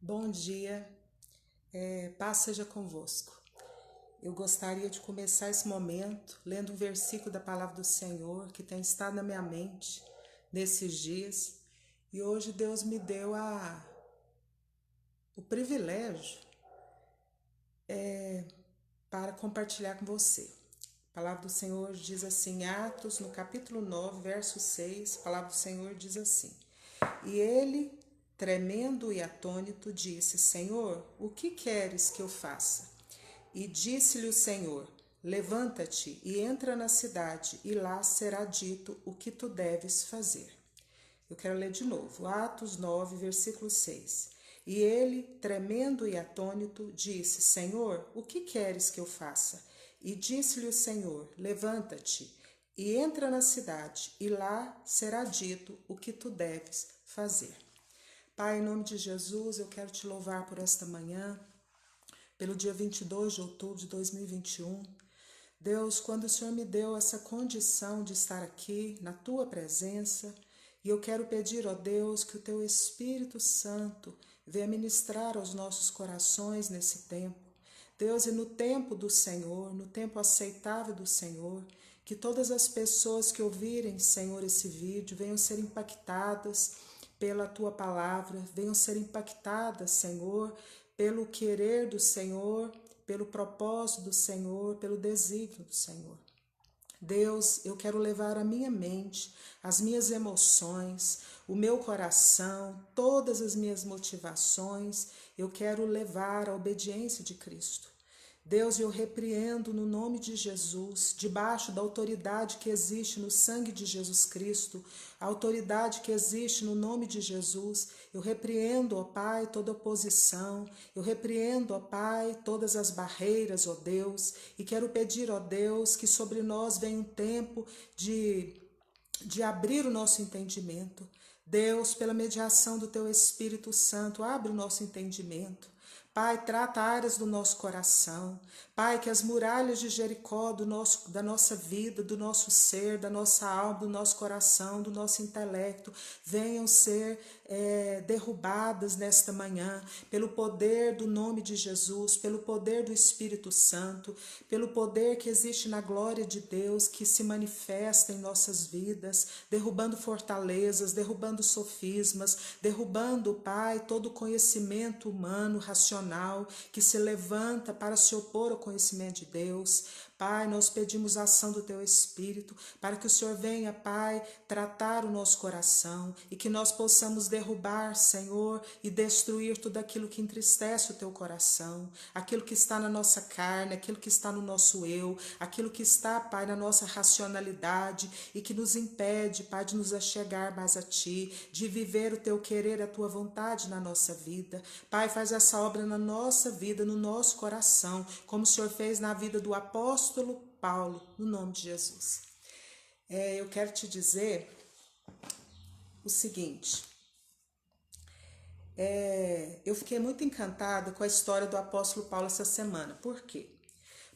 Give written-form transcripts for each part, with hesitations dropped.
Bom dia, paz seja convosco. Eu gostaria de começar esse momento lendo um versículo da palavra do Senhor que tem estado na minha mente nesses dias e hoje Deus me deu o privilégio para compartilhar com você. A palavra do Senhor diz assim, Atos, no capítulo 9, verso 6, a palavra do Senhor diz assim: E ele, tremendo e atônito, disse: Senhor, o que queres que eu faça? E disse-lhe o Senhor: Levanta-te e entra na cidade, e lá será dito o que tu deves fazer. Eu quero ler de novo, Atos 9, versículo 6. E ele, tremendo e atônito, disse: Senhor, o que queres que eu faça? E disse-lhe o Senhor: Levanta-te e entra na cidade, e lá será dito o que tu deves fazer. Pai, em nome de Jesus, eu quero te louvar por esta manhã, pelo dia 22 de outubro de 2021. Deus, quando o Senhor me deu essa condição de estar aqui na tua presença, e eu quero pedir, ó Deus, que o teu Espírito Santo venha ministrar aos nossos corações nesse tempo. Deus, e no tempo do Senhor, no tempo aceitável do Senhor, que todas as pessoas que ouvirem, Senhor, esse vídeo venham ser impactadas pela tua palavra, venham ser impactadas, Senhor, pelo querer do Senhor, pelo propósito do Senhor, pelo desígnio do Senhor. Deus, eu quero levar a minha mente, as minhas emoções, o meu coração, todas as minhas motivações, eu quero levar a obediência de Cristo. Deus, eu repreendo no nome de Jesus, debaixo da autoridade que existe no sangue de Jesus Cristo, a autoridade que existe no nome de Jesus, eu repreendo, ó Pai, toda oposição, eu repreendo, ó Pai, todas as barreiras, ó Deus, e quero pedir, ó Deus, que sobre nós venha um tempo de abrir o nosso entendimento. Deus, pela mediação do Teu Espírito Santo, abre o nosso entendimento. Pai, trata áreas do nosso coração. Pai, que as muralhas de Jericó da nossa vida, do nosso ser, da nossa alma, do nosso coração, do nosso intelecto, venham ser derrubadas nesta manhã, pelo poder do nome de Jesus, pelo poder do Espírito Santo, pelo poder que existe na glória de Deus, que se manifesta em nossas vidas, derrubando fortalezas, derrubando sofismas, derrubando, Pai, todo conhecimento humano, racional, que se levanta para se opor ao conhecimento de Deus. Pai, nós pedimos a ação do Teu Espírito para que o Senhor venha, Pai, tratar o nosso coração e que nós possamos derrubar, Senhor, e destruir tudo aquilo que entristece o Teu coração, aquilo que está na nossa carne, aquilo que está no nosso eu, aquilo que está, Pai, na nossa racionalidade e que nos impede, Pai, de nos achegar mais a Ti, de viver o Teu querer, a Tua vontade na nossa vida. Pai, faz essa obra na nossa vida, no nosso coração, como o Senhor fez na vida do apóstolo Paulo, no nome de Jesus. Eu quero te dizer o seguinte, eu fiquei muito encantada com a história do apóstolo Paulo essa semana. Por quê?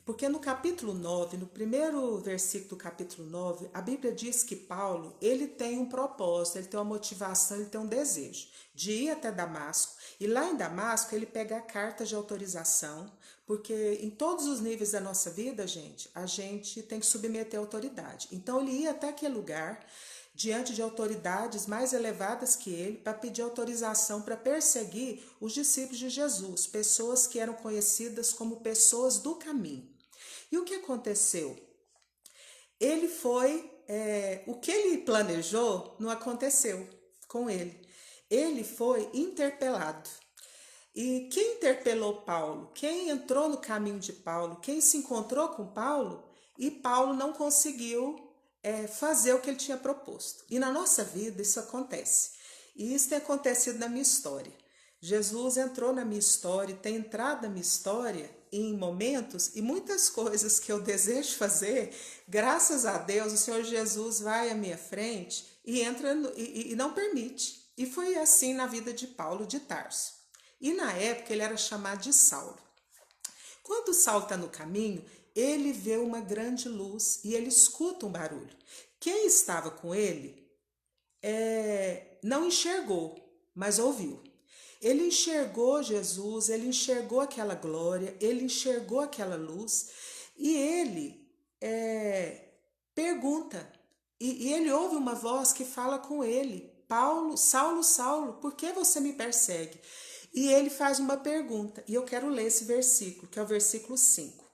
Porque no capítulo 9, no primeiro versículo do capítulo 9, a Bíblia diz que Paulo, ele tem um propósito, ele tem uma motivação, ele tem um desejo de ir até Damasco. E lá em Damasco ele pega a carta de autorização, porque em todos os níveis da nossa vida, a gente tem que submeter a autoridade. Então ele ia até aquele lugar, diante de autoridades mais elevadas que ele, para pedir autorização para perseguir os discípulos de Jesus, pessoas que eram conhecidas como pessoas do caminho. E o que aconteceu? Ele foi, o que ele planejou não aconteceu com ele. Ele foi interpelado. E quem interpelou Paulo? Quem entrou no caminho de Paulo? Quem se encontrou com Paulo? E Paulo não conseguiu fazer o que ele tinha proposto. E na nossa vida isso acontece. E isso tem acontecido na minha história. Jesus entrou na minha história, tem entrado na minha história em momentos e muitas coisas que eu desejo fazer, graças a Deus, o Senhor Jesus vai à minha frente e entra e não permite. E foi assim na vida de Paulo de Tarso. E na época ele era chamado de Saulo. Quando Saulo está no caminho, ele vê uma grande luz e ele escuta um barulho. Quem estava com ele não enxergou, mas ouviu. Ele enxergou Jesus, ele enxergou aquela glória, ele enxergou aquela luz e ele pergunta. E ele ouve uma voz que fala com ele: Paulo, Saulo, Saulo, por que você me persegue? E ele faz uma pergunta, e eu quero ler esse versículo, que é o versículo 5.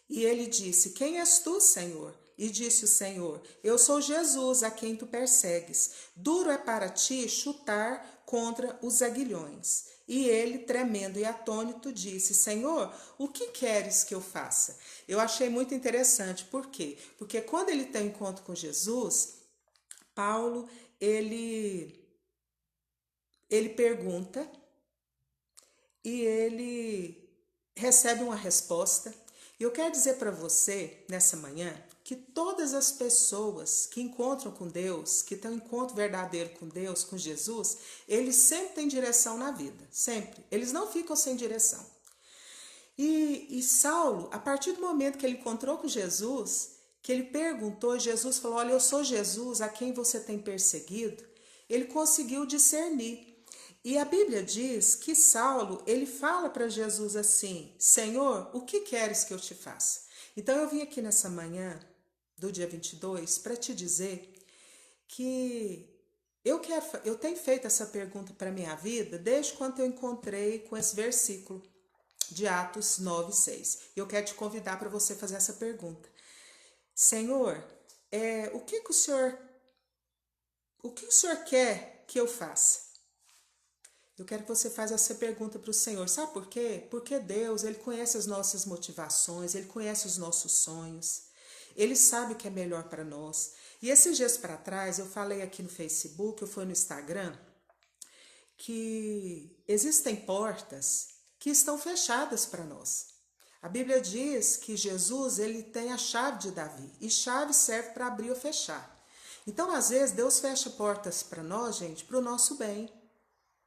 E ele disse: Quem és tu, Senhor? E disse o Senhor: Eu sou Jesus, a quem tu persegues. Duro é para ti chutar contra os aguilhões. E ele, tremendo e atônito, disse: Senhor, o que queres que eu faça? Eu achei muito interessante. Por quê? Porque quando ele tem um encontro com Jesus, Paulo, ele pergunta e ele recebe uma resposta. E eu quero dizer para você, nessa manhã, que todas as pessoas que encontram com Deus, que têm um encontro verdadeiro com Deus, com Jesus, eles sempre têm direção na vida, sempre. Eles não ficam sem direção. E Saulo, a partir do momento que ele encontrou com Jesus, que ele perguntou, Jesus falou: Olha, eu sou Jesus, a quem você tem perseguido, ele conseguiu discernir. E a Bíblia diz que Saulo, ele fala para Jesus assim: Senhor, o que queres que eu te faça? Então eu vim aqui nessa manhã do dia 22 para te dizer que eu tenho feito essa pergunta para minha vida desde quando eu encontrei com esse versículo de Atos 9:6. E eu quero te convidar para você fazer essa pergunta: Senhor, o que o Senhor quer que eu faça? Eu quero que você faça essa pergunta para o Senhor. Sabe por quê? Porque Deus, Ele conhece as nossas motivações, Ele conhece os nossos sonhos, Ele sabe o que é melhor para nós. E esses dias para trás, eu falei aqui no Facebook, eu fui no Instagram, que existem portas que estão fechadas para nós. A Bíblia diz que Jesus, ele tem a chave de Davi, e chave serve para abrir ou fechar. Então, às vezes, Deus fecha portas para nós, gente, para o nosso bem.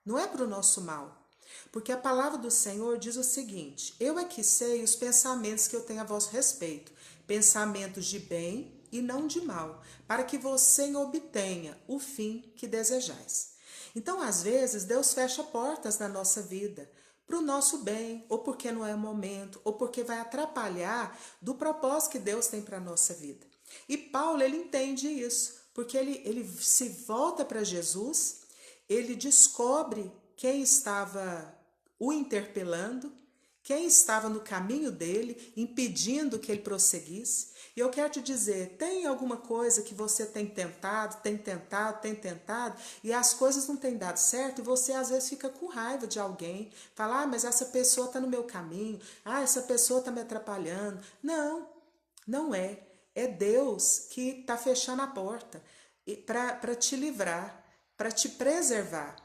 Não é para o nosso mal. Porque a palavra do Senhor diz o seguinte: Eu é que sei os pensamentos que eu tenho a vosso respeito, pensamentos de bem e não de mal, para que você obtenha o fim que desejais. Então, às vezes, Deus fecha portas na nossa vida para o nosso bem, ou porque não é o momento, ou porque vai atrapalhar do propósito que Deus tem para a nossa vida. E Paulo, ele entende isso, porque ele se volta para Jesus, ele descobre quem estava o interpelando, quem estava no caminho dele, impedindo que ele prosseguisse. E eu quero te dizer, tem alguma coisa que você tem tentado, e as coisas não têm dado certo, e você às vezes fica com raiva de alguém, fala: mas essa pessoa está no meu caminho, essa pessoa está me atrapalhando. Não, não é. É Deus que está fechando a porta para te livrar, para te preservar,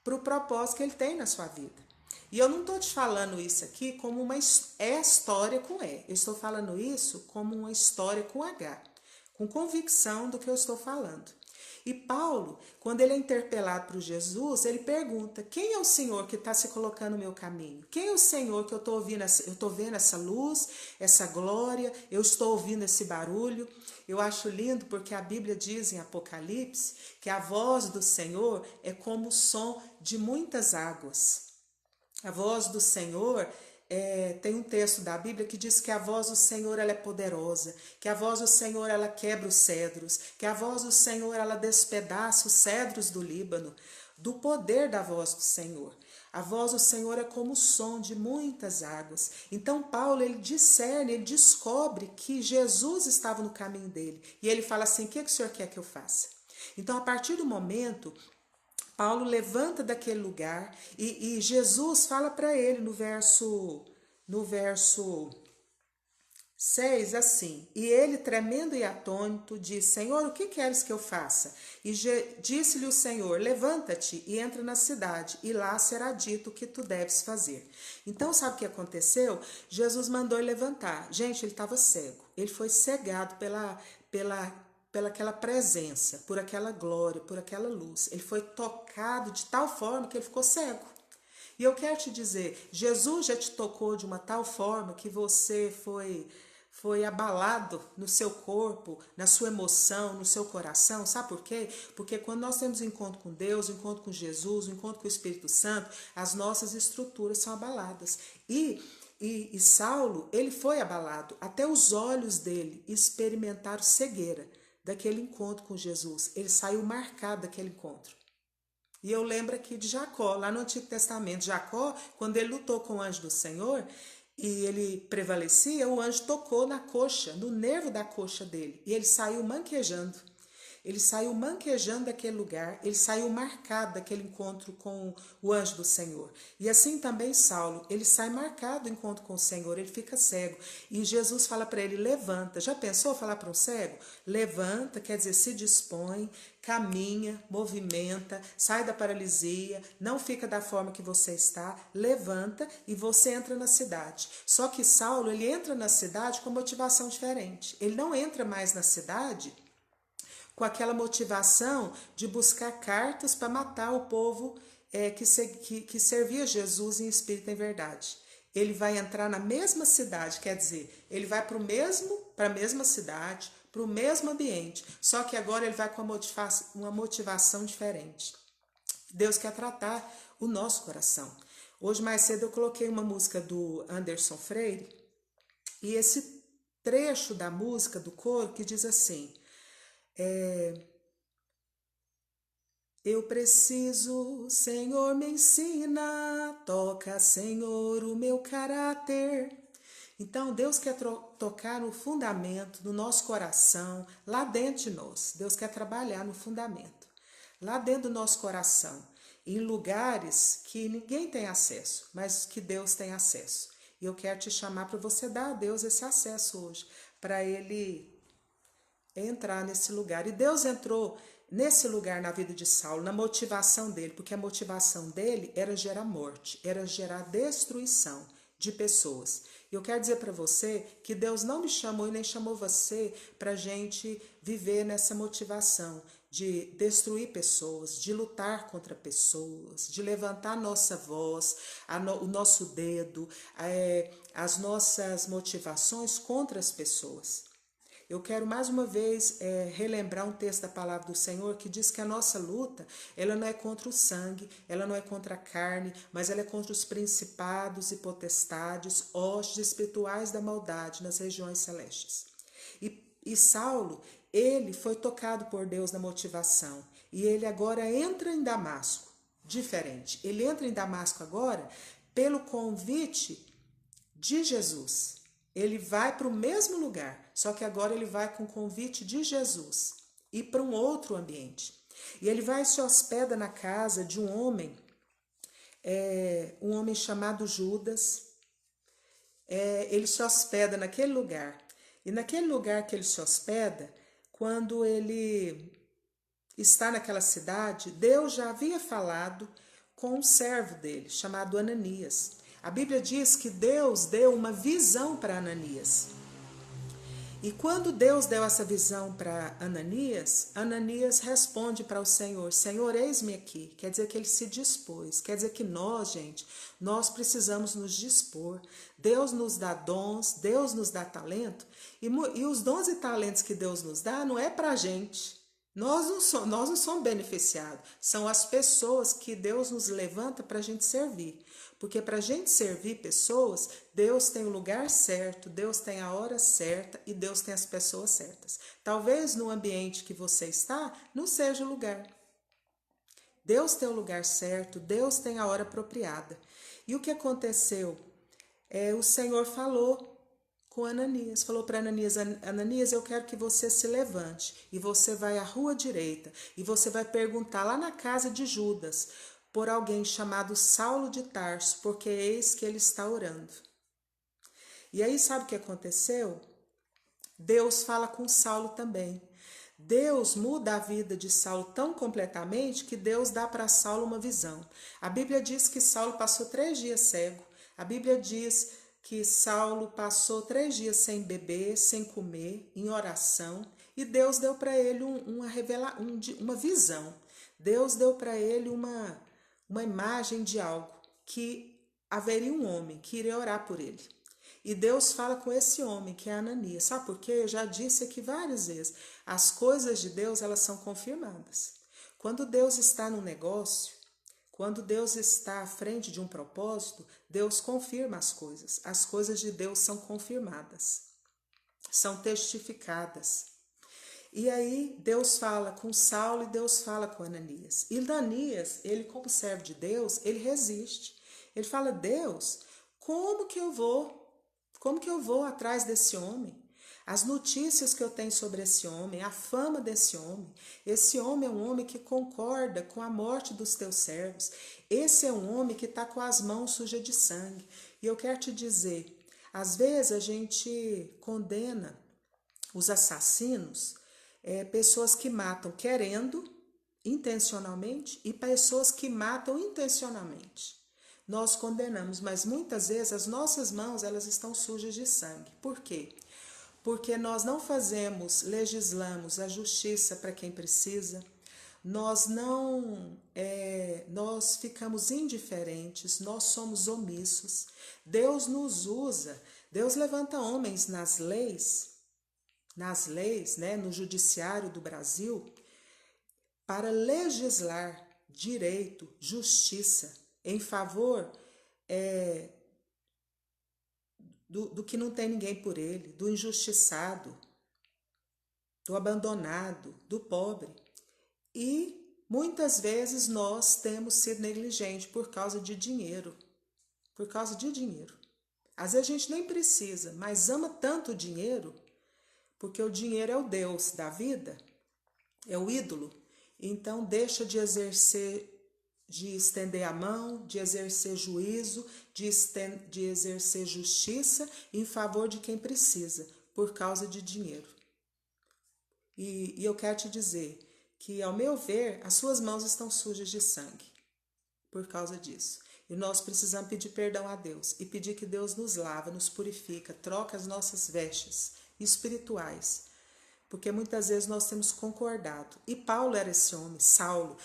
para o propósito que Ele tem na sua vida. E eu não estou te falando isso aqui como uma história com E. Eu estou falando isso como uma história com H, com convicção do que eu estou falando. E Paulo, quando ele é interpelado por Jesus, ele pergunta: quem é o Senhor que está se colocando no meu caminho? Quem é o Senhor que eu estou ouvindo? Eu estou vendo essa luz, essa glória, eu estou ouvindo esse barulho. Eu acho lindo porque a Bíblia diz em Apocalipse que a voz do Senhor é como o som de muitas águas. A voz do Senhor, tem um texto da Bíblia que diz que a voz do Senhor ela é poderosa, que a voz do Senhor ela quebra os cedros, que a voz do Senhor ela despedaça os cedros do Líbano, do poder da voz do Senhor. A voz do Senhor é como o som de muitas águas. Então Paulo, ele discerne, ele descobre que Jesus estava no caminho dele. E ele fala assim: o que o Senhor quer que eu faça? Então, a partir do momento, Paulo levanta daquele lugar e Jesus fala para ele no verso 6 assim: E ele, tremendo e atônito, disse: Senhor, o que queres que eu faça? E disse-lhe o Senhor: Levanta-te e entra na cidade, e lá será dito o que tu deves fazer. Então, sabe o que aconteceu? Jesus mandou ele levantar. Gente, ele estava cego. Ele foi cegado pela aquela presença, por aquela glória, por aquela luz. Ele foi tocado de tal forma que ele ficou cego. E eu quero te dizer, Jesus já te tocou de uma tal forma que você foi abalado no seu corpo, na sua emoção, no seu coração. Sabe por quê? Porque quando nós temos um encontro com Deus, um encontro com Jesus, um encontro com o Espírito Santo, as nossas estruturas são abaladas. E Saulo, ele foi abalado. Até os olhos dele experimentaram cegueira daquele encontro com Jesus. Ele saiu marcado daquele encontro. E eu lembro aqui de Jacó, lá no Antigo Testamento. Jacó, quando ele lutou com o anjo do Senhor e ele prevalecia, o anjo tocou na coxa, no nervo da coxa dele. E ele saiu manquejando. Ele saiu manquejando daquele lugar, ele saiu marcado daquele encontro com o anjo do Senhor. E assim também Saulo, ele sai marcado do encontro com o Senhor, ele fica cego. E Jesus fala para ele, levanta. Já pensou falar para um cego? Levanta, quer dizer, se dispõe, caminha, movimenta, sai da paralisia, não fica da forma que você está, levanta e você entra na cidade. Só que Saulo, ele entra na cidade com motivação diferente. Ele não entra mais na cidade com aquela motivação de buscar cartas para matar o povo que servia Jesus em espírito e em verdade. Ele vai entrar na mesma cidade, quer dizer, ele vai para a mesma cidade, para o mesmo ambiente, só que agora ele vai com uma motivação diferente. Deus quer tratar o nosso coração. Hoje mais cedo eu coloquei uma música do Anderson Freire, e esse trecho da música, do coro, que diz assim: eu preciso, Senhor, me ensina, toca, Senhor, o meu caráter. Então, Deus quer tocar no fundamento do nosso coração, lá dentro de nós. Deus quer trabalhar no fundamento, lá dentro do nosso coração, em lugares que ninguém tem acesso, mas que Deus tem acesso. E eu quero te chamar para você dar a Deus esse acesso hoje, para Ele entrar nesse lugar. E Deus entrou nesse lugar na vida de Saulo, na motivação dele, porque a motivação dele era gerar morte, era gerar destruição de pessoas. E eu quero dizer para você que Deus não me chamou e nem chamou você para a gente viver nessa motivação de destruir pessoas, de lutar contra pessoas, de levantar a nossa voz, o nosso dedo, as nossas motivações contra as pessoas. Eu quero mais uma vez relembrar um texto da palavra do Senhor que diz que a nossa luta, ela não é contra o sangue, ela não é contra a carne, mas ela é contra os principados e potestades, hostes espirituais da maldade nas regiões celestes. E Saulo, ele foi tocado por Deus na motivação, e ele agora entra em Damasco, diferente. Ele entra em Damasco agora pelo convite de Jesus. Ele vai para o mesmo lugar, só que agora ele vai com o convite de Jesus e para um outro ambiente. E ele vai e se hospeda na casa de um homem chamado Judas. Ele se hospeda naquele lugar. E naquele lugar que ele se hospeda, quando ele está naquela cidade, Deus já havia falado com um servo dele, chamado Ananias. A Bíblia diz que Deus deu uma visão para Ananias. E quando Deus deu essa visão para Ananias, Ananias responde para o Senhor: Senhor, eis-me aqui. Quer dizer que ele se dispôs. Quer dizer que nós, gente, nós precisamos nos dispor. Deus nos dá dons, Deus nos dá talento. E os dons e talentos que Deus nos dá não é para a gente. Nós não somos beneficiados. São as pessoas que Deus nos levanta para a gente servir. Porque para a gente servir pessoas, Deus tem o lugar certo, Deus tem a hora certa e Deus tem as pessoas certas. Talvez no ambiente que você está, não seja o lugar. Deus tem o lugar certo, Deus tem a hora apropriada. E o que aconteceu? O Senhor falou com Ananias, falou para Ananias: Ananias, eu quero que você se levante e você vai à rua direita e você vai perguntar lá na casa de Judas por alguém chamado Saulo de Tarso, porque eis que ele está orando. E aí sabe o que aconteceu? Deus fala com Saulo também. Deus muda a vida de Saulo tão completamente que Deus dá para Saulo uma visão. A Bíblia diz que Saulo passou 3 dias cego. A Bíblia diz que Saulo passou 3 dias sem beber, sem comer, em oração. E Deus deu para ele uma visão. Deus deu para ele uma imagem de algo, que haveria um homem que iria orar por ele. E Deus fala com esse homem, que é Ananias. Sabe por quê? Eu já disse aqui várias vezes. As coisas de Deus, elas são confirmadas. Quando Deus está no negócio, quando Deus está à frente de um propósito, Deus confirma as coisas. As coisas de Deus são confirmadas, são testificadas. E aí Deus fala com Saulo e Deus fala com Ananias. E Ananias, ele como servo de Deus, ele resiste. Ele fala: Deus, como que eu vou? Como que eu vou atrás desse homem? As notícias que eu tenho sobre esse homem, a fama desse homem. Esse homem é um homem que concorda com a morte dos teus servos. Esse é um homem que está com as mãos sujas de sangue. E eu quero te dizer, às vezes a gente condena os assassinos, pessoas que matam querendo, intencionalmente, e pessoas que matam intencionalmente. Nós condenamos, mas muitas vezes as nossas mãos elas estão sujas de sangue. Por quê? Porque nós não legislamos a justiça para quem precisa, nós ficamos indiferentes, nós somos omissos. Deus nos usa, Deus levanta homens nas leis, né, no judiciário do Brasil, para legislar direito, justiça, em favor do que não tem ninguém por ele, do injustiçado, do abandonado, do pobre. E muitas vezes nós temos sido negligentes por causa de dinheiro. Por causa de dinheiro. Às vezes a gente nem precisa, mas ama tanto o dinheiro, porque o dinheiro é o Deus da vida, é o ídolo. Então deixa de estender a mão, de exercer juízo, de exercer justiça em favor de quem precisa, por causa de dinheiro. E eu quero te dizer que, ao meu ver, as suas mãos estão sujas de sangue por causa disso. E nós precisamos pedir perdão a Deus e pedir que Deus nos lava, nos purifica, troca as nossas vestes espirituais. Porque muitas vezes nós temos concordado. E Paulo era esse homem, Saulo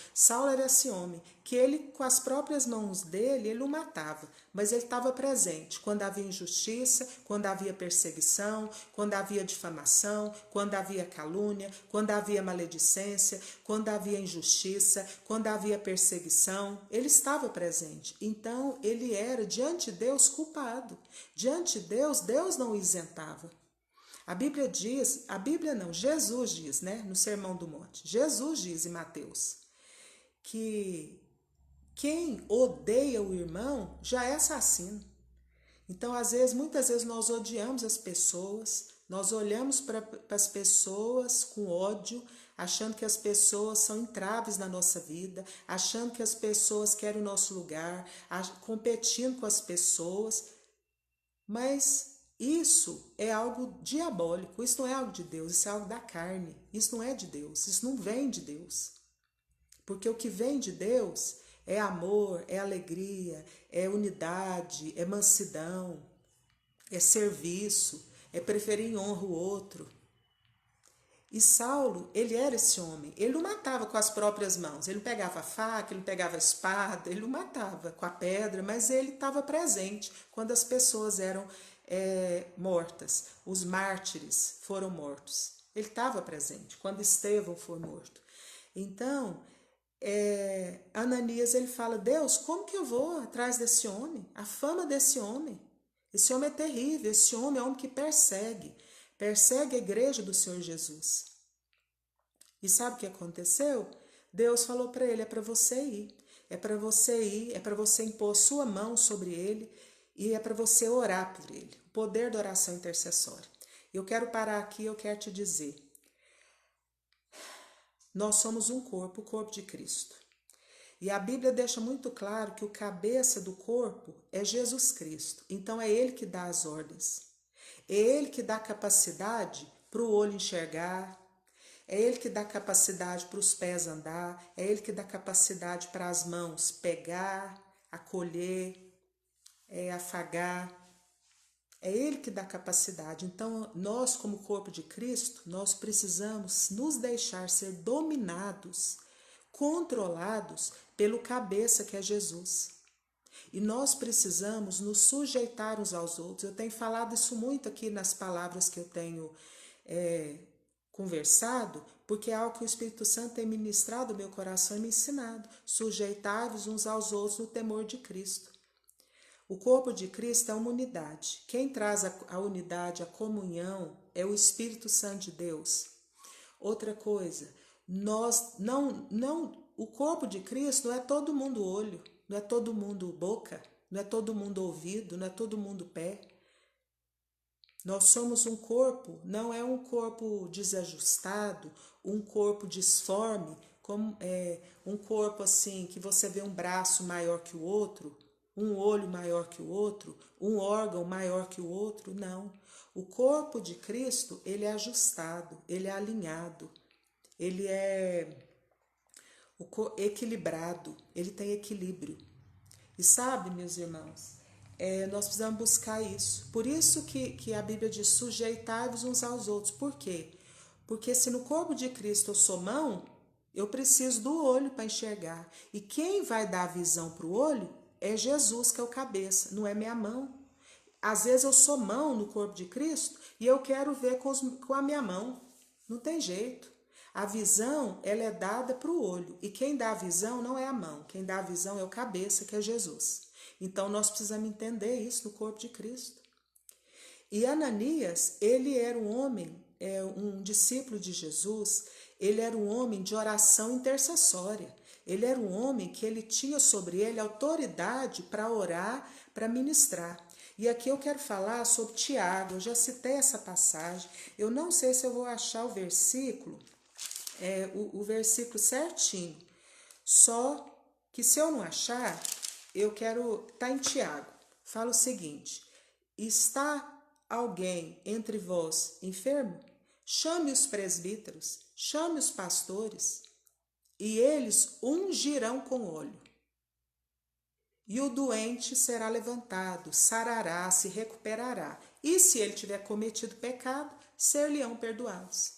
era esse homem, que ele, com as próprias mãos dele, ele o matava. Mas ele estava presente quando havia injustiça, quando havia perseguição, quando havia difamação, quando havia calúnia, quando havia maledicência, quando havia injustiça, quando havia perseguição. Ele estava presente. Então, ele era, diante de Deus, culpado. Diante de Deus, Deus não o isentava. Jesus diz, né, no Sermão do Monte, Jesus diz em Mateus, que quem odeia o irmão já é assassino. Então, muitas vezes nós odiamos as pessoas, nós olhamos para as pessoas com ódio, achando que as pessoas são entraves na nossa vida, achando que as pessoas querem o nosso lugar, competindo com as pessoas, mas isso é algo diabólico, isso não é algo de Deus, isso é algo da carne, isso não é de Deus, isso não vem de Deus. Porque o que vem de Deus é amor, é alegria, é unidade, é mansidão, é serviço, é preferir em honra o outro. E Saulo, ele era esse homem, ele o matava com as próprias mãos, ele não pegava a faca, ele não pegava a espada, ele o matava com a pedra, mas ele estava presente quando as pessoas eram mortas, os mártires foram mortos, ele estava presente quando Estevão foi morto. Então, Ananias, ele fala: Deus, como que eu vou atrás desse homem? A fama desse homem, esse homem é terrível, esse homem é um homem que persegue a igreja do Senhor Jesus. E sabe o que aconteceu? Deus falou para ele: é para você ir, é para você ir, é para você impor sua mão sobre ele e é para você orar por ele. O poder da oração intercessória. Eu quero parar aqui, eu quero te dizer, nós somos um corpo, o corpo de Cristo. E a Bíblia deixa muito claro que o cabeça do corpo é Jesus Cristo. Então é ele que dá as ordens. É ele que dá capacidade para o olho enxergar, é ele que dá capacidade para os pés andar, é ele que dá capacidade para as mãos pegar, acolher, afagar. É ele que dá capacidade. Então, nós, como corpo de Cristo, nós precisamos nos deixar ser dominados, controlados pelo cabeça que é Jesus. E nós precisamos nos sujeitar uns aos outros. Eu tenho falado isso muito aqui nas palavras que eu tenho conversado, porque é algo que o Espírito Santo tem ministrado no meu coração e me ensinado. Sujeitai-vos uns aos outros no temor de Cristo. O corpo de Cristo é uma unidade. Quem traz a unidade, a comunhão, é o Espírito Santo de Deus. Outra coisa, o corpo de Cristo não é todo mundo olho, não é todo mundo boca, não é todo mundo ouvido, não é todo mundo pé. Nós somos um corpo, não é um corpo desajustado, um corpo disforme, como um corpo assim que você vê um braço maior que o outro, um olho maior que o outro, um órgão maior que o outro, não. O corpo de Cristo, ele é ajustado, ele é alinhado, ele é equilibrado, ele tem equilíbrio. E sabe, meus irmãos, nós precisamos buscar isso. Por isso que a Bíblia diz, sujeitai-vos uns aos outros. Por quê? Porque se no corpo de Cristo eu sou mão, eu preciso do olho para enxergar. E quem vai dar a visão para o olho é Jesus, que é o cabeça, não é minha mão. Às vezes eu sou mão no corpo de Cristo e eu quero ver com a minha mão. Não tem jeito. A visão, ela é dada para o olho. E quem dá a visão não é a mão. Quem dá a visão é o cabeça, que é Jesus. Então, nós precisamos entender isso no corpo de Cristo. E Ananias, ele era um homem, um discípulo de Jesus, ele era um homem de oração intercessória. Ele era um homem que ele tinha sobre ele autoridade para orar, para ministrar. E aqui eu quero falar sobre Tiago, eu já citei essa passagem, eu não sei se eu vou achar o versículo, o versículo certinho, só que se eu não achar, eu quero, tá em Tiago, fala o seguinte, está alguém entre vós enfermo? Chame os presbíteros, chame os pastores, e eles ungirão com óleo. E o doente será levantado, sarará, se recuperará. E se ele tiver cometido pecado, ser-lhe-ão perdoados.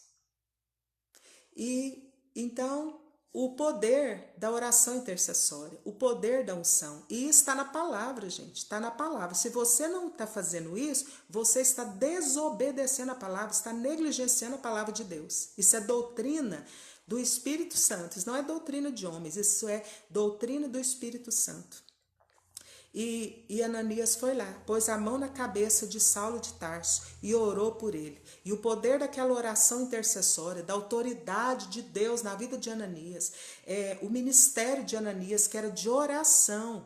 E então, o poder da oração intercessória, o poder da unção. E isso está na palavra, gente, está na palavra. Se você não está fazendo isso, você está desobedecendo a palavra, está negligenciando a palavra de Deus. Isso é doutrina do Espírito Santo, isso não é doutrina de homens, isso é doutrina do Espírito Santo. E Ananias foi lá, pôs a mão na cabeça de Saulo de Tarso e orou por ele. E o poder daquela oração intercessória, da autoridade de Deus na vida de Ananias, o ministério de Ananias, que era de oração,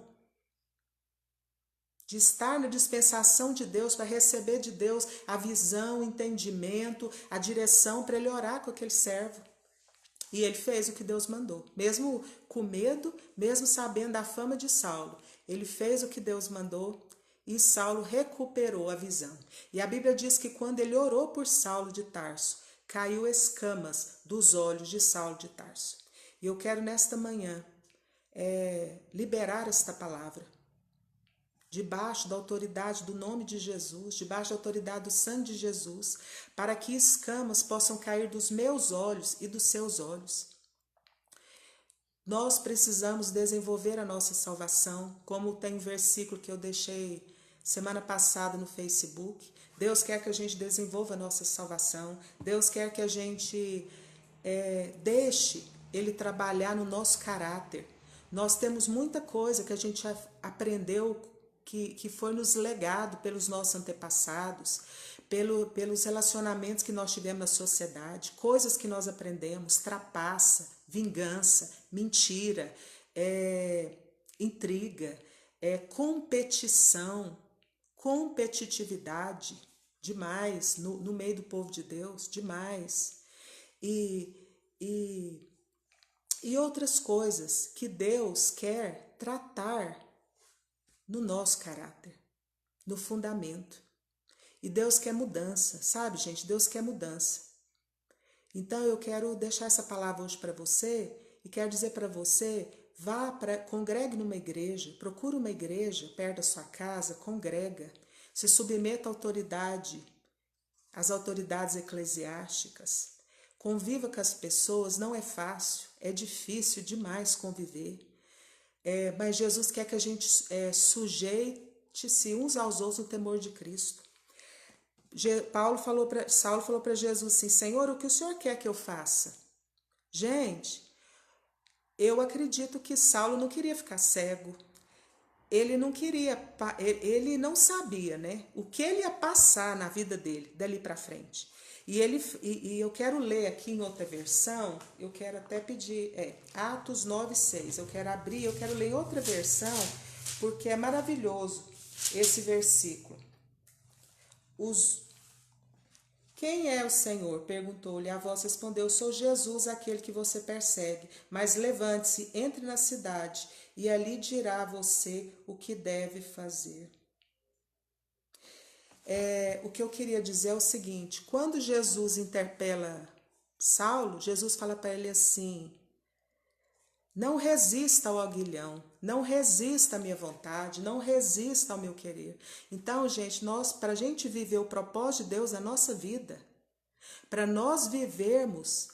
de estar na dispensação de Deus, para receber de Deus a visão, o entendimento, a direção para ele orar com aquele servo. E ele fez o que Deus mandou, mesmo com medo, mesmo sabendo da fama de Saulo. Ele fez o que Deus mandou e Saulo recuperou a visão. E a Bíblia diz que quando ele orou por Saulo de Tarso, caiu escamas dos olhos de Saulo de Tarso. E eu quero nesta manhã liberar esta palavra, debaixo da autoridade do nome de Jesus, debaixo da autoridade do sangue de Jesus, para que escamas possam cair dos meus olhos e dos seus olhos. Nós precisamos desenvolver a nossa salvação, como tem um versículo que eu deixei semana passada no Facebook. Deus quer que a gente desenvolva a nossa salvação. Deus quer que a gente deixe Ele trabalhar no nosso caráter. Nós temos muita coisa que a gente aprendeu, que foi nos legado pelos nossos antepassados, pelos relacionamentos que nós tivemos na sociedade, coisas que nós aprendemos, trapaça, vingança, mentira, intriga, competição, competitividade, demais, no meio do povo de Deus, demais. E outras coisas que Deus quer tratar no nosso caráter, no fundamento. E Deus quer mudança, sabe, gente? Deus quer mudança. Então eu quero deixar essa palavra hoje para você e quero dizer para você, congregue numa igreja, procure uma igreja perto da sua casa, congrega, se submeta à autoridade, às autoridades eclesiásticas, conviva com as pessoas, não é fácil, é difícil demais conviver. mas Jesus quer que a gente sujeite-se uns aos outros no temor de Cristo. Saulo falou para Jesus assim: Senhor, o que o Senhor quer que eu faça? Gente, eu acredito que Saulo não queria ficar cego. Ele não queria, ele não sabia, né, o que ele ia passar na vida dele dali para frente. E eu quero ler aqui em outra versão, eu quero até pedir, Atos 9:6. Eu quero abrir, eu quero ler em outra versão, porque é maravilhoso esse versículo. Quem é o Senhor? Perguntou-lhe. A voz respondeu: sou Jesus, aquele que você persegue. Mas levante-se, entre na cidade, e ali dirá a você o que deve fazer. O que eu queria dizer é o seguinte: quando Jesus interpela Saulo, Jesus fala para ele assim: não resista ao aguilhão, não resista à minha vontade, não resista ao meu querer. Então, gente, para a gente viver o propósito de Deus na nossa vida, para nós vivermos,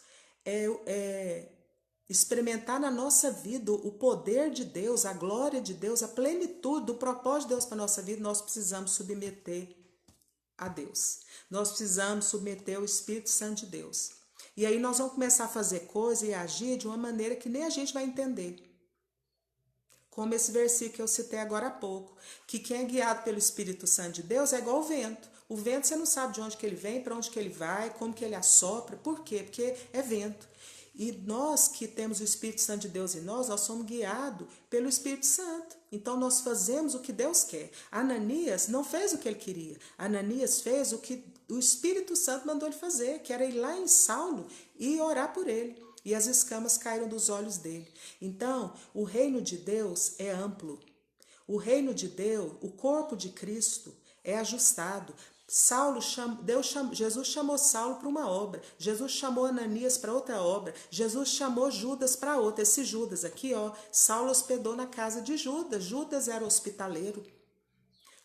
experimentar na nossa vida o poder de Deus, a glória de Deus, a plenitude do propósito de Deus para a nossa vida, nós precisamos submeter a Deus. Nós precisamos submeter o Espírito Santo de Deus. E aí nós vamos começar a fazer coisa e agir de uma maneira que nem a gente vai entender. Como esse versículo que eu citei agora há pouco, que quem é guiado pelo Espírito Santo de Deus é igual ao vento. O vento você não sabe de onde que ele vem, para onde que ele vai, como que ele assopra. Por quê? Porque é vento. E nós que temos o Espírito Santo de Deus em nós somos guiados pelo Espírito Santo. Então nós fazemos o que Deus quer. Ananias não fez o que ele queria. Ananias fez o que o Espírito Santo mandou ele fazer, que era ir lá em Saulo e orar por ele. E as escamas caíram dos olhos dele. Então, o reino de Deus é amplo. O reino de Deus, o corpo de Cristo, é ajustado. Jesus chamou Saulo para uma obra. Jesus chamou Ananias para outra obra. Jesus chamou Judas para outra. Esse Judas aqui, Saulo hospedou na casa de Judas. Judas era hospitaleiro.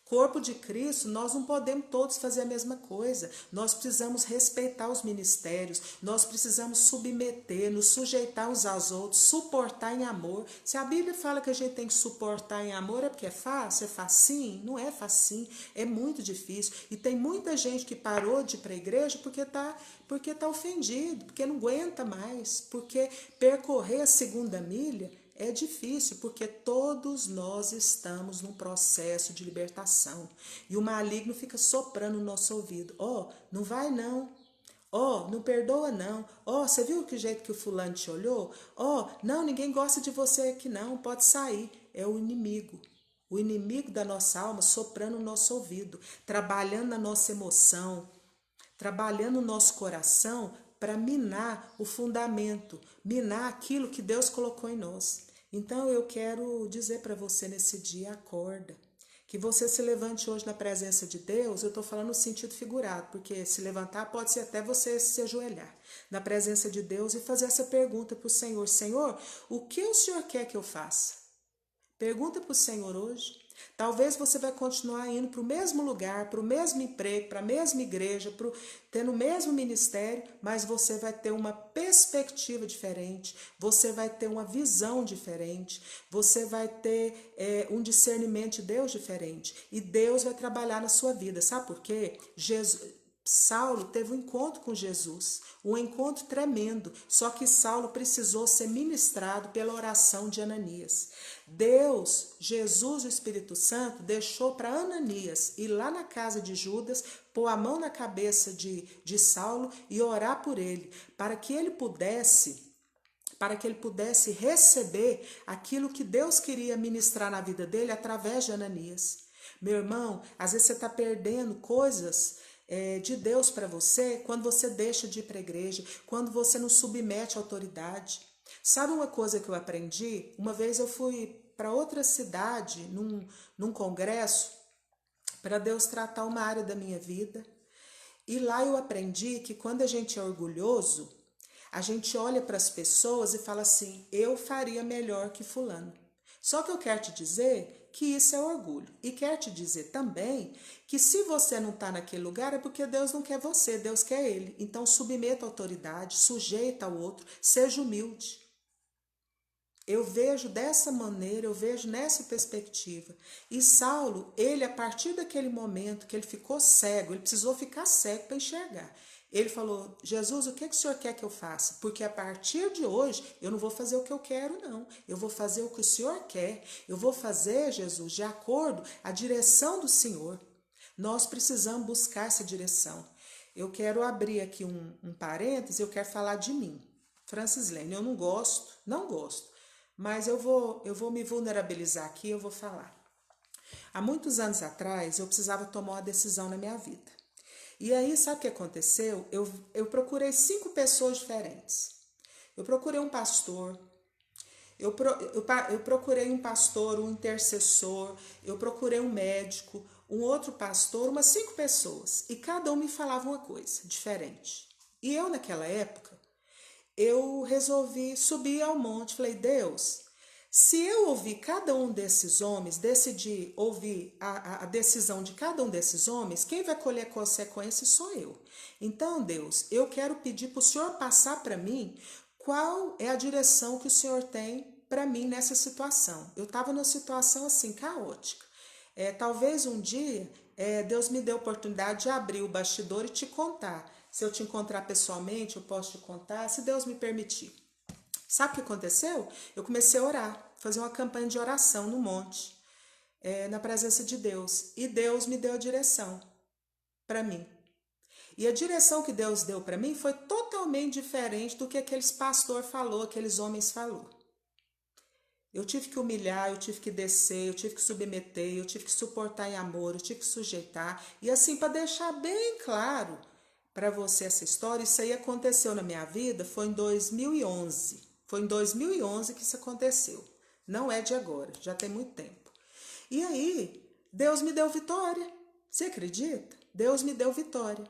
Corpo de Cristo, nós não podemos todos fazer a mesma coisa. Nós precisamos respeitar os ministérios, nós precisamos submeter, nos sujeitar uns aos outros, suportar em amor. Se a Bíblia fala que a gente tem que suportar em amor, é porque é fácil? É facinho? Não é facinho, é muito difícil. E tem muita gente que parou de ir para a igreja porque tá ofendido, porque não aguenta mais, porque percorrer a segunda milha é difícil, porque todos nós estamos num processo de libertação. E o maligno fica soprando no nosso ouvido. Não vai não. Não perdoa não. Você viu que jeito que o fulano te olhou? Não, ninguém gosta de você aqui não, pode sair. É o inimigo. O inimigo da nossa alma soprando no nosso ouvido, trabalhando na nossa emoção, trabalhando no nosso coração para minar o fundamento, minar aquilo que Deus colocou em nós. Então eu quero dizer para você nesse dia, acorda. Que você se levante hoje na presença de Deus, eu estou falando no sentido figurado, porque se levantar pode ser até você se ajoelhar na presença de Deus e fazer essa pergunta para o Senhor. Senhor, o que o Senhor quer que eu faça? Pergunta para o Senhor hoje. Talvez você vai continuar indo para o mesmo lugar, para o mesmo emprego, para a mesma igreja, tendo o mesmo ministério, mas você vai ter uma perspectiva diferente, você vai ter uma visão diferente, você vai ter um discernimento de Deus diferente. E Deus vai trabalhar na sua vida. Sabe por quê? Saulo teve um encontro com Jesus, um encontro tremendo, só que Saulo precisou ser ministrado pela oração de Ananias. Deus, Jesus e o Espírito Santo deixou para Ananias ir lá na casa de Judas, pôr a mão na cabeça de Saulo e orar por ele, para que ele pudesse receber aquilo que Deus queria ministrar na vida dele através de Ananias. Meu irmão, às vezes você está perdendo coisas de Deus para você quando você deixa de ir para a igreja, quando você não submete à autoridade. Sabe uma coisa que eu aprendi? Uma vez eu fui para outra cidade, num congresso, para Deus tratar uma área da minha vida. E lá eu aprendi que quando a gente é orgulhoso, a gente olha para as pessoas e fala assim, eu faria melhor que fulano. Só que eu quero te dizer que isso é orgulho. E quero te dizer também que se você não está naquele lugar é porque Deus não quer você, Deus quer ele. Então submeta a autoridade, sujeita ao outro, seja humilde. Eu vejo dessa maneira, eu vejo nessa perspectiva. E Saulo, ele, a partir daquele momento que ele ficou cego, ele precisou ficar cego para enxergar. Ele falou: Jesus, o que o Senhor quer que eu faça? Porque a partir de hoje eu não vou fazer o que eu quero, não. Eu vou fazer o que o Senhor quer. Eu vou fazer, Jesus, de acordo a direção do Senhor. Nós precisamos buscar essa direção. Eu quero abrir aqui um parêntese, eu quero falar de mim. Francislene, eu não gosto, mas eu vou me vulnerabilizar aqui, eu vou falar. Há muitos anos atrás, eu precisava tomar uma decisão na minha vida. E aí, sabe o que aconteceu? Eu procurei 5 pessoas diferentes. Eu procurei um pastor, eu procurei um pastor, um intercessor, eu procurei um médico, um outro pastor, umas 5 pessoas. E cada um me falava uma coisa diferente. E eu, naquela época, eu resolvi subir ao monte. Falei: Deus, se eu ouvir cada um desses homens, decidir ouvir a decisão de cada um desses homens, quem vai colher consequências sou eu. Então, Deus, eu quero pedir para o Senhor passar para mim qual é a direção que o Senhor tem para mim nessa situação. Eu estava numa situação assim, caótica. Talvez um dia Deus me dê a oportunidade de abrir o bastidor e te contar. Se eu te encontrar pessoalmente, eu posso te contar, se Deus me permitir. Sabe o que aconteceu? Eu comecei a orar, fazer uma campanha de oração no monte, na presença de Deus. E Deus me deu a direção para mim. E a direção que Deus deu para mim foi totalmente diferente do que aqueles pastores falou, aqueles homens falou. Eu tive que humilhar, eu tive que descer, eu tive que submeter, eu tive que suportar em amor, eu tive que sujeitar. E assim, para deixar bem claro para você essa história, isso aí aconteceu na minha vida, foi em 2011. Foi em 2011 que isso aconteceu. Não é de agora, já tem muito tempo. E aí, Deus me deu vitória. Você acredita? Deus me deu vitória.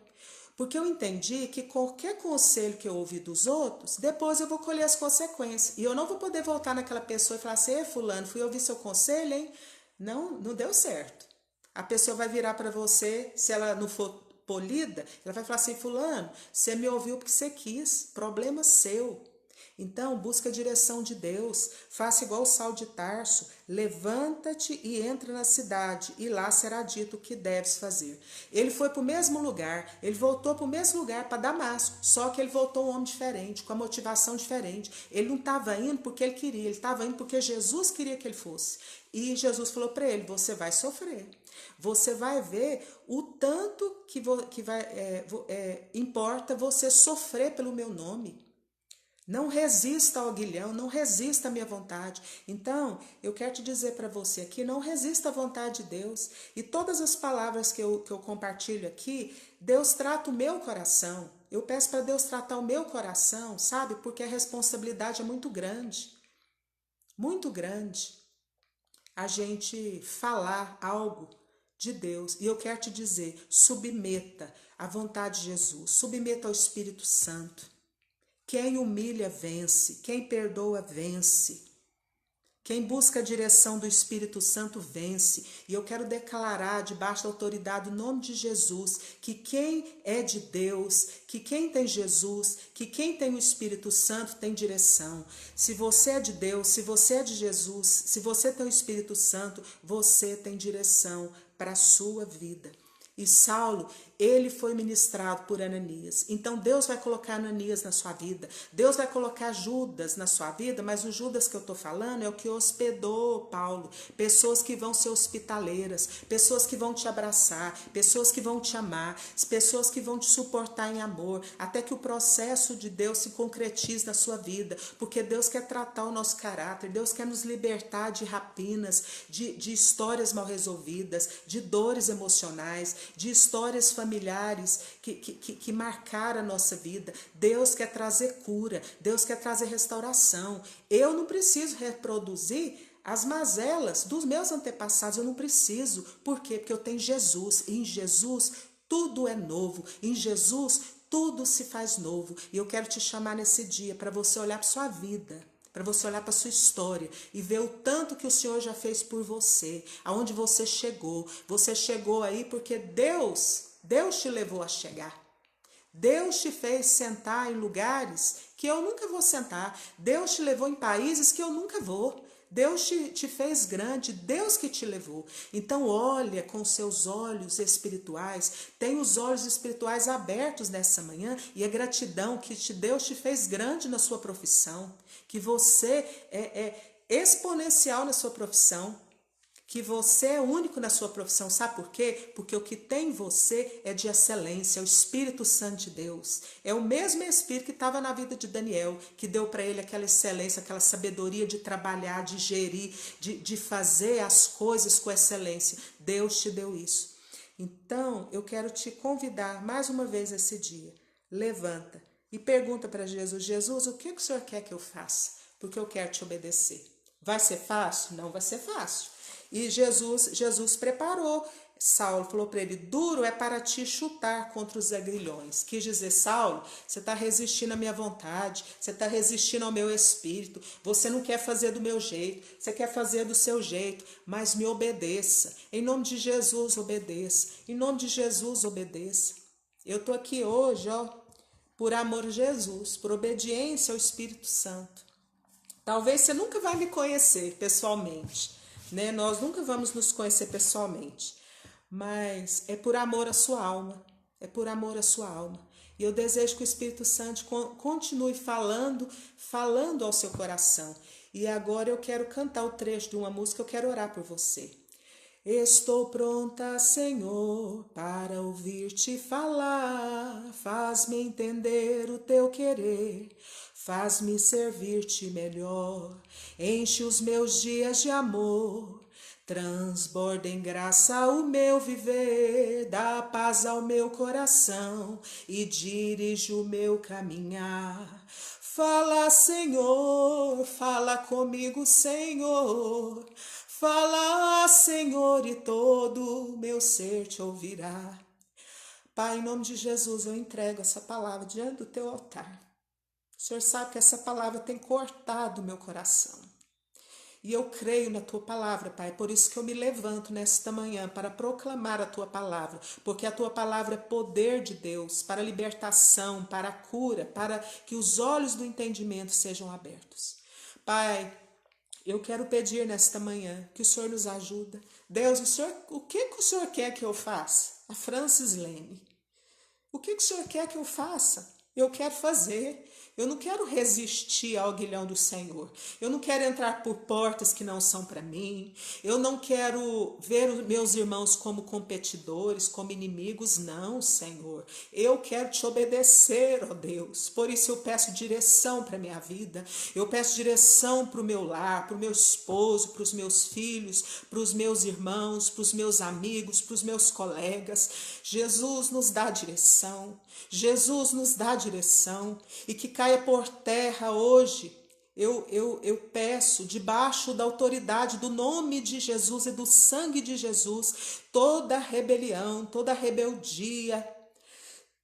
Porque eu entendi que qualquer conselho que eu ouvi dos outros, depois eu vou colher as consequências. E eu não vou poder voltar naquela pessoa e falar assim: fulano, fui ouvir seu conselho, hein? Não deu certo. A pessoa vai virar para você, se ela não for polida, ela vai falar assim: fulano, você me ouviu porque você quis, problema seu. Então, busca a direção de Deus, faça igual o Saulo de Tarso, levanta-te e entra na cidade, e lá será dito o que deves fazer. Ele foi para o mesmo lugar, ele voltou para o mesmo lugar, para Damasco, só que ele voltou um homem diferente, com a motivação diferente. Ele não estava indo porque ele queria, ele estava indo porque Jesus queria que ele fosse. E Jesus falou para ele: você vai sofrer. Você vai ver o tanto que importa você sofrer pelo meu nome. Não resista ao aguilhão, não resista à minha vontade. Então, eu quero te dizer para você aqui, não resista à vontade de Deus. E todas as palavras que eu compartilho aqui, Deus trata o meu coração. Eu peço para Deus tratar o meu coração, sabe? Porque a responsabilidade é muito grande. Muito grande. A gente falar algo de Deus. E eu quero te dizer, submeta à vontade de Jesus. Submeta ao Espírito Santo. Quem humilha, vence. Quem perdoa, vence. Quem busca a direção do Espírito Santo, vence. E eu quero declarar, debaixo da autoridade, no nome de Jesus, que quem é de Deus, que quem tem Jesus, que quem tem o Espírito Santo tem direção. Se você é de Deus, se você é de Jesus, se você tem o Espírito Santo, você tem direção para a sua vida. E Saulo, ele foi ministrado por Ananias. Então Deus vai colocar Ananias na sua vida. Deus vai colocar Judas na sua vida, mas o Judas que eu estou falando é o que hospedou Paulo. Pessoas que vão ser hospitaleiras, pessoas que vão te abraçar, pessoas que vão te amar, pessoas que vão te suportar em amor, até que o processo de Deus se concretize na sua vida. Porque Deus quer tratar o nosso caráter, Deus quer nos libertar de rapinas, de histórias mal resolvidas, de dores emocionais, de histórias familiares que marcaram a nossa vida. Deus quer trazer cura, Deus quer trazer restauração. Eu não preciso reproduzir as mazelas dos meus antepassados, eu não preciso. Por quê? Porque eu tenho Jesus, e em Jesus tudo é novo, em Jesus tudo se faz novo. E eu quero te chamar nesse dia para você olhar para sua vida, para você olhar para a sua história e ver o tanto que o Senhor já fez por você, aonde você chegou. Você chegou aí porque Deus te levou a chegar. Deus te fez sentar em lugares que eu nunca vou sentar. Deus te levou em países que eu nunca vou. Deus te fez grande, Deus que te levou. Então olha com seus olhos espirituais, tem os olhos espirituais abertos nessa manhã, e a gratidão que Deus te fez grande na sua profissão, que você é exponencial na sua profissão, que você é único na sua profissão. Sabe por quê? Porque o que tem em você é de excelência, é o Espírito Santo de Deus. É o mesmo Espírito que estava na vida de Daniel, que deu para ele aquela excelência, aquela sabedoria de trabalhar, de gerir, de fazer as coisas com excelência. Deus te deu isso. Então, eu quero te convidar mais uma vez esse dia. Levanta e pergunta para Jesus: Jesus, o que o Senhor quer que eu faça? Porque eu quero te obedecer. Vai ser fácil? Não vai ser fácil. E Jesus preparou. Saulo falou para ele: duro é para ti chutar contra os agrilhões. Quis dizer: Saulo, você está resistindo à minha vontade, você está resistindo ao meu espírito, você não quer fazer do meu jeito, você quer fazer do seu jeito, mas me obedeça. Em nome de Jesus, obedeça. Em nome de Jesus, obedeça. Eu estou aqui hoje, por amor a Jesus, por obediência ao Espírito Santo. Talvez você nunca vai me conhecer pessoalmente, né? Nós nunca vamos nos conhecer pessoalmente, mas é por amor à sua alma, é por amor à sua alma. E eu desejo que o Espírito Santo continue falando ao seu coração. E agora eu quero cantar o trecho de uma música, eu quero orar por você. Estou pronta, Senhor, para ouvir-te falar, faz-me entender o teu querer, faz-me servir-te melhor, enche os meus dias de amor, transborda em graça o meu viver, dá paz ao meu coração e dirige o meu caminhar. Fala, Senhor, fala comigo, Senhor. Fala, Senhor, e todo o meu ser te ouvirá. Pai, em nome de Jesus, eu entrego essa palavra diante do teu altar. O Senhor sabe que essa palavra tem cortado o meu coração. E eu creio na tua palavra, Pai. Por isso que eu me levanto nesta manhã para proclamar a tua palavra. Porque a tua palavra é poder de Deus para a libertação, para a cura, para que os olhos do entendimento sejam abertos. Pai, eu quero pedir nesta manhã que o Senhor nos ajude. Deus, o que o Senhor quer que eu faça? A Francis Leme. O que o Senhor quer que eu faça? Eu quero fazer. Eu não quero resistir ao aguilhão do Senhor. Eu não quero entrar por portas que não são para mim. Eu não quero ver os meus irmãos como competidores, como inimigos. Não, Senhor. Eu quero te obedecer, ó Deus. Por isso eu peço direção para a minha vida. Eu peço direção para o meu lar, para o meu esposo, para os meus filhos, para os meus irmãos, para os meus amigos, para os meus colegas. Jesus nos dá direção. Jesus nos dá direção. E que caia por terra hoje, eu peço, debaixo da autoridade do nome de Jesus e do sangue de Jesus, toda rebelião, toda rebeldia,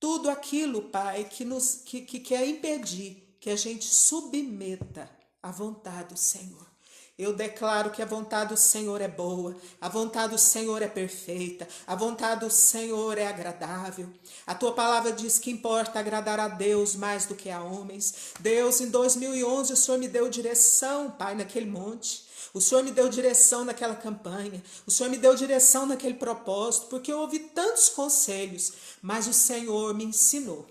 tudo aquilo, Pai, que quer impedir que a gente submeta à vontade do Senhor. Eu declaro que a vontade do Senhor é boa, a vontade do Senhor é perfeita, a vontade do Senhor é agradável. A tua palavra diz que importa agradar a Deus mais do que a homens. Deus, em 2011 o Senhor me deu direção, Pai, naquele monte. O Senhor me deu direção naquela campanha, o Senhor me deu direção naquele propósito, porque eu ouvi tantos conselhos, mas o Senhor me ensinou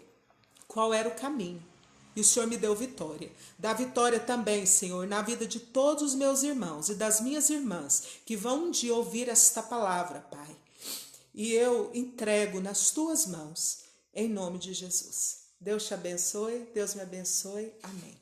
qual era o caminho. E o Senhor me deu vitória. Dá vitória também, Senhor, na vida de todos os meus irmãos e das minhas irmãs que vão um dia ouvir esta palavra, Pai. E eu entrego nas tuas mãos, em nome de Jesus. Deus te abençoe, Deus me abençoe. Amém.